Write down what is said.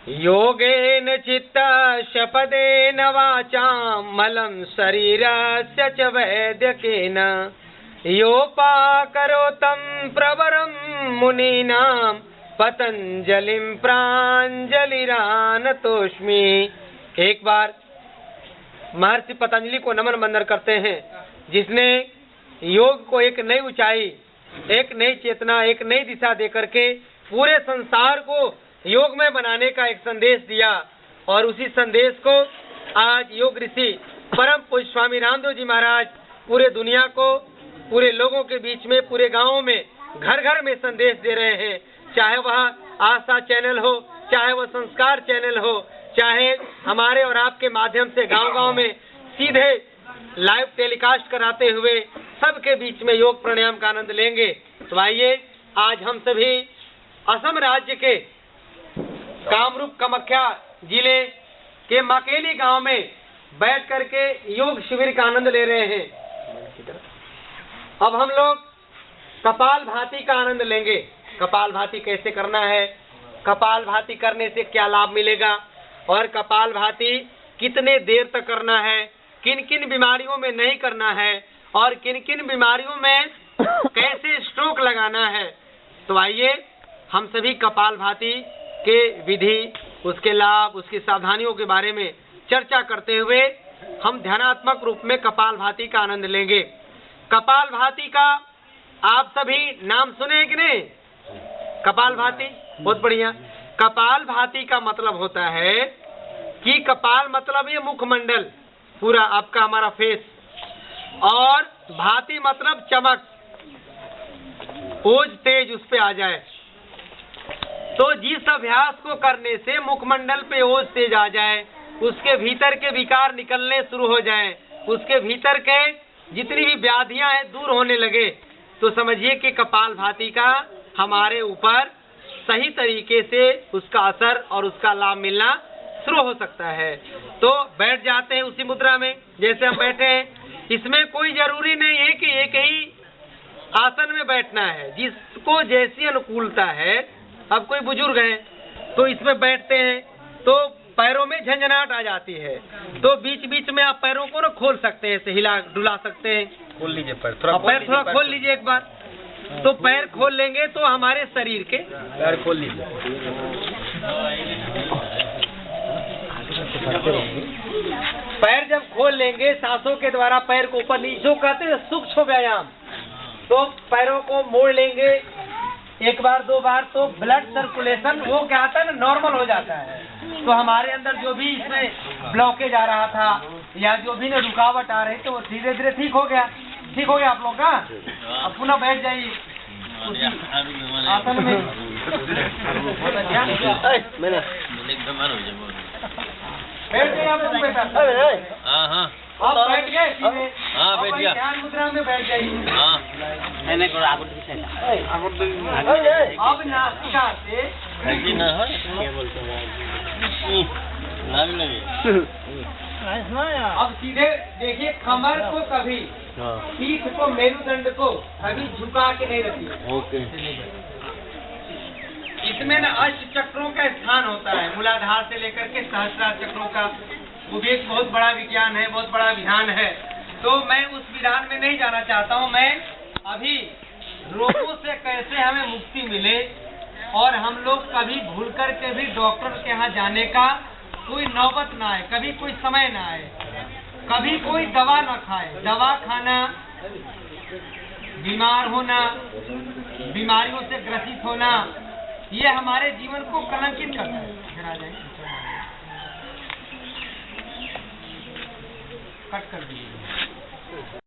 योगेन चित्तशपदेन वाचां मलं शरीरस्य च वैद्यकेन योपाकरोतं प्रवरं मुनीनां पतंजलिं प्राञ्जलिरानतोस्मि। एक बार महर्षि पतंजलि को नमन वंदन करते हैं, जिसने योग को एक नई ऊंचाई, एक नई चेतना, एक नई दिशा देकर के पूरे संसार को योग में बनाने का एक संदेश दिया। और उसी संदेश को आज योग ऋषि परम पूज्य स्वामी रामदेव जी महाराज पूरे दुनिया को, पूरे लोगों के बीच में, पूरे गांवों में, घर घर में संदेश दे रहे हैं। चाहे वह आस्था चैनल हो, चाहे वह संस्कार चैनल हो, चाहे हमारे और आपके माध्यम से गांव-गांव में सीधे लाइव टेलीकास्ट कराते हुए सबके बीच में योग प्राणायाम का आनंद लेंगे। तो आइए आज हम सभी असम राज्य के कामरूप कामाख्या जिले के मकेली गांव में बैठ करके योग शिविर का आनंद ले रहे हैं। अब हम लोग कपाल भाती का आनंद लेंगे। कपाल भाती कैसे करना है, कपाल भाती करने से क्या लाभ मिलेगा, और कपाल भाती कितने देर तक करना है, किन किन बीमारियों में नहीं करना है, और किन किन बीमारियों में कैसे स्ट्रोक लगाना है। तो आइए हम सभी कपाल भाती के विधि, उसके लाभ, उसकी सावधानियों के बारे में चर्चा करते हुए हम ध्यानात्मक रूप में कपाल भाती का आनंद लेंगे। कपाल भाती का आप सभी नाम सुने कि नहीं? कपाल भाती बहुत बढ़िया। कपाल भाती का मतलब होता है कि कपाल मतलब ये मुखमंडल पूरा आपका, हमारा फेस, और भाती मतलब चमक, ओज तेज उस पे आ जाए। तो जिस अभ्यास को करने से मुखमंडल पे ओज तेज आ जाए, उसके भीतर के विकार निकलने शुरू हो जाएं, उसके भीतर के जितनी भी व्याधियां हैं दूर होने लगे, तो समझिए कि कपाल भाती का हमारे ऊपर सही तरीके से उसका असर और उसका लाभ मिलना शुरू हो सकता है। तो बैठ जाते हैं उसी मुद्रा में जैसे हम बैठे हैं। इसमें कोई जरूरी नहीं है कि एक ही आसन में बैठना है, जिसको जैसी अनुकूलता है। अब कोई बुजुर्ग हैं तो इसमें बैठते हैं तो पैरों में झंझनाहट आ जाती है, तो बीच बीच में आप पैरों को ना खोल सकते हैं, हिला डुला सकते हैं। खोल लीजिए पैर थोड़ा खोल लीजिए एक बार। तो पैर खोल लेंगे तो हमारे शरीर के पैर खोल लीजिए। पैर जब खोल लेंगे सांसों के द्वारा पैर को ऊपर नीचे कहते हैं सूक्ष्म व्यायाम। तो पैरों को मोड़ लेंगे एक बार दो बार, तो ब्लड सर्कुलेशन वो क्या आता है ना, नॉर्मल हो जाता है। तो हमारे अंदर जो भी इसमें ब्लॉकेज आ रहा था या जो भी ना रुकावट आ रही, तो वो धीरे धीरे ठीक हो गया। ठीक हो गया आप लोग का। अब पुनः बैठ जाइए आसन में। बैठ गए आप लोग बेटा? आप बैठ गए? हाँ बैठ गया। ध्यान मुद्रा में बैठ जाइए। अब नासिका से अब सीधे देखिए, कमर को कभी, पीठ को, मेरुदंड को कभी झुका के नहीं रखिए। ओके। इसमें ना अष्ट चक्रों का स्थान होता है, मूलाधार से लेकर के सहस्रार चक्रों का। वो भी एक बहुत बड़ा विज्ञान है, बहुत बड़ा विधान है। तो मैं उस विधान में नहीं जाना चाहता हूँ। मैं अभी रोगों से कैसे हमें मुक्ति मिले, और हम लोग कभी भूल कर के भी डॉक्टर के यहाँ जाने का कोई नौबत ना आए, कभी कोई समय ना आए, कभी कोई दवा ना खाए। दवा खाना, बीमार होना, बीमारियों से ग्रसित होना, ये हमारे जीवन को कलंकित करता है। इधर आ जाए, कट कर दीजिए।